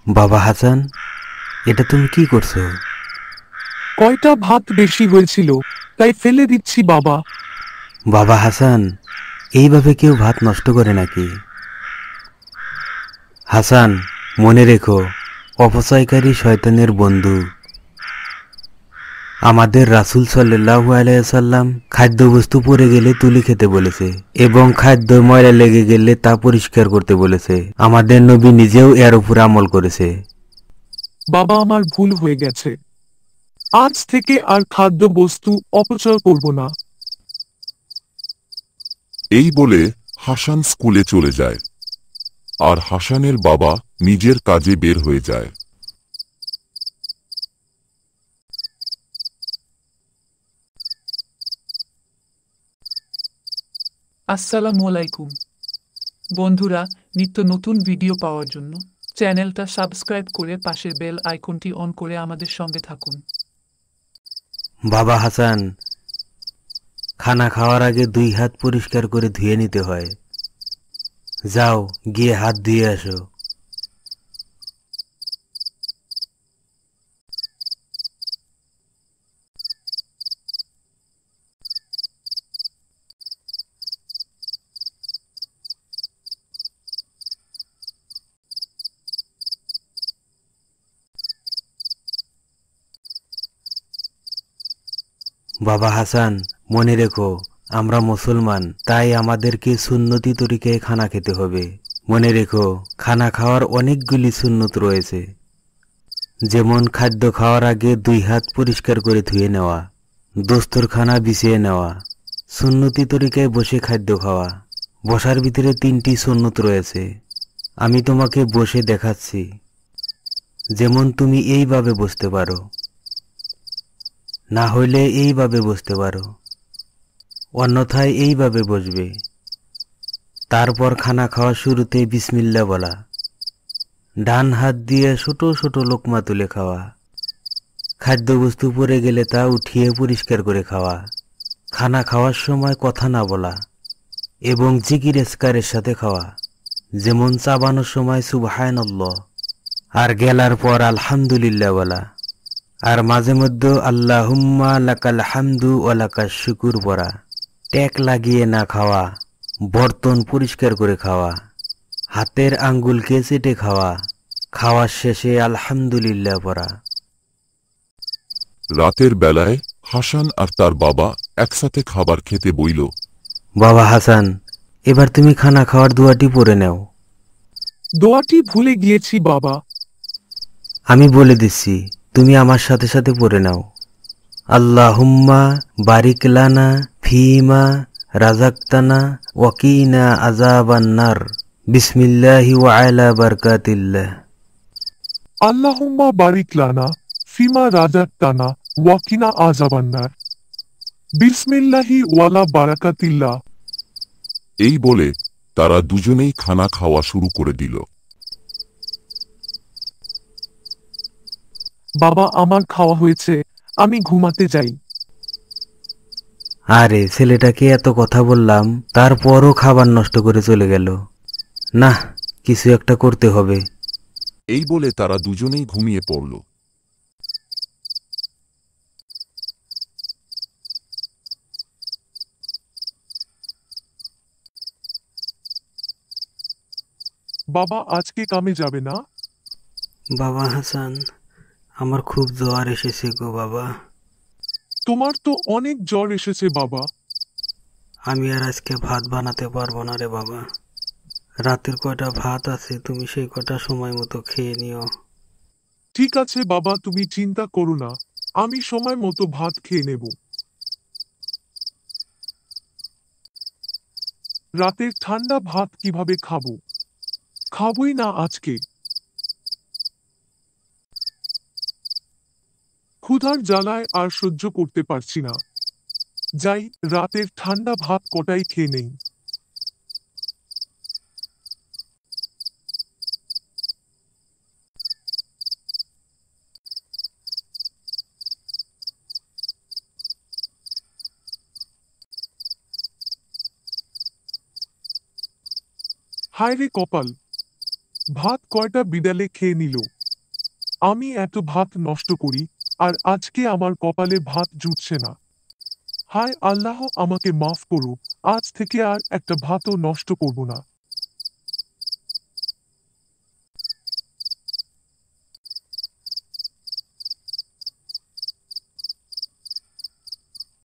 বাবা হাসান, এটা তুমি কি করছো? কয়টা ভাত বেশি হয়েছিল, তাই ফেলে দিচ্ছি বাবা। বাবা হাসান, এইভাবে কেউ ভাত নষ্ট করে নাকি? হাসান, মনে রেখো, অপচয়কারী শয়তানের বন্ধু। আমাদের রাসূল সাল্লাল্লাহু আলাইহি সাল্লাম খাদ্যবস্তু পড়ে গেলে তুলে খেতে বলেছে এবং খাদ্য ময়লা লেগে গেলে তা পরিষ্কার করতে বলেছে। আমাদের নবী নিজেও এর উপর আমল করেছে। বাবা, আমার ভুল হয়ে গেছে। আজ থেকে আর খাদ্য বস্তু অপচয় করব না। এই বলে হাসান স্কুলে চলে যায় আর হাসানের বাবা নিজের কাজে বের হয়ে যায়। আসসালামু আলাইকুম বন্ধুরা, নিত্য নতুন ভিডিও পাওয়ার জন্য চ্যানেলটা সাবস্ক্রাইব করে পাশের বেল আইকনটি অন করে আমাদের সঙ্গে থাকুন। বাবা হাসান, খানা খাওয়ার আগে 2 হাত পরিষ্কার করে ধুয়ে নিতে হয়। যাও, গিয়ে হাত ধুয়ে আসো। বাবা হাসান, মনে রেখো, আমরা মুসলমান, তাই আমাদেরকে সুন্নতি তরিকায় খানা খেতে হবে। মনে রেখো, খানা খাওয়ার অনেকগুলি সুন্নত রয়েছে, যেমন খাদ্য খাওয়ার আগে 2 হাত পরিষ্কার করে ধুয়ে নেওয়া, দস্তরখানা বিছিয়ে নেওয়া, সুন্নতি তরিকায় বসে খাদ্য খাওয়া। বসার ভিতরে 3টি সুন্নত রয়েছে, আমি তোমাকে বসে দেখাচ্ছি। যেমন তুমি এইভাবে বসতে পারো, না হইলে এইভাবে বসতে পারো, অন্যথায় এইভাবে বসবে। তারপর খানা খাওয়ার শুরুতে বিসমিল্লাহ বলা, ডান হাত দিয়ে ছোট ছোট লোকমা তুলে খাওয়া, খাদ্যবস্তু পড়ে গেলে তা উঠিয়ে পরিষ্কার করে খাওয়া, খানা খাওয়ার সময় কথা না বলা এবং জিকির এসকারের সাথে খাওয়া, যেমন চাবানোর সময় সুবহানাল্লাহ আর গেলার পর আলহামদুলিল্লাহ বলা, আর মাঝে মধ্যে আল্লাহুম্মা লাকাল হামদু ওয়া লাকাশ শুকুর পড়া। ট্যাক লাগিয়ে না খাওয়া, বর্তন পরিষ্কার করে খাওয়া, হাতের আঙ্গুলকে চেটে খাওয়া, খাওয়ার শেষে আলহামদুলিল্লাহ পড়া। রাতের বেলায় হাসান আর তার বাবা একসাথে খাবার খেতে বইল। বাবা হাসান, এবার তুমি খানা খাওয়ার দোয়াটি পড়ে নাও। দোয়াটি ভুলে গিয়েছি বাবা। আমি বলে দিচ্ছি, তুমি আমার সাথে সাথে পড়ে নাও। আল্লাহুম্মা বারিক লানা ফিমা রাজাকতানা ওয়াকিনা আযাবান্নার। বিসমিল্লাহি ওয়া আলা বারকাতিল্লাহ। আল্লাহুম্মা বারিক লানা ফিমা রাজাকতানা ওয়াকিনা আযাবান্নার। বিসমিল্লাহি ওয়ালা বারাকাতিল্লাহ। এই বলে তারা দুজনেই খানা খাওয়া শুরু করে দিল। বাবা, আমার খাওয়া হয়েছে, আমি ঘুমাতে যাই। আরে, ছেলেটাকে এত কথা বললাম, তারপরও খাবার নষ্ট করে চলে গেল। না, কিছু একটা করতে হবে। এই বলে তারা দুজনেই ঘুমিয়ে পড়ল। বাবা, আজকে কামে যাবে না? বাবা হাসান, আমার খুব জ্বর এসেছে গো বাবা। তোমার তো অনেক জ্বর এসেছে বাবা। আমি আর আজকে ভাত বানাতে পারবো না রে বাবা। রাতের কয়টা ভাত আছে, তুমি সেই কটা সময় মতো খেয়ে নিও। ঠিক আছে বাবা, তুমি চিন্তা করো না, আমি সময় মতো ভাত খেয়ে নেব। রাতের ঠান্ডা ভাত কিভাবে খাবো? খাবোই না আজকে। ক্ষুধার জ্বালায় আর সহ্য করতে পারছি না। যাই, রাতের ঠান্ডা ভাত কটাই খেয়ে নেই। হায় রে কপাল, ভাত কয়টা বিড়ালে খেয়ে নিল। আমি এত ভাত নষ্ট করি, আর আজকে আমার কপালে ভাত জুটছে না। হায় আল্লাহ, আমাকে মাফ করো, আজ থেকে আর একটা ভাতও নষ্ট করব না।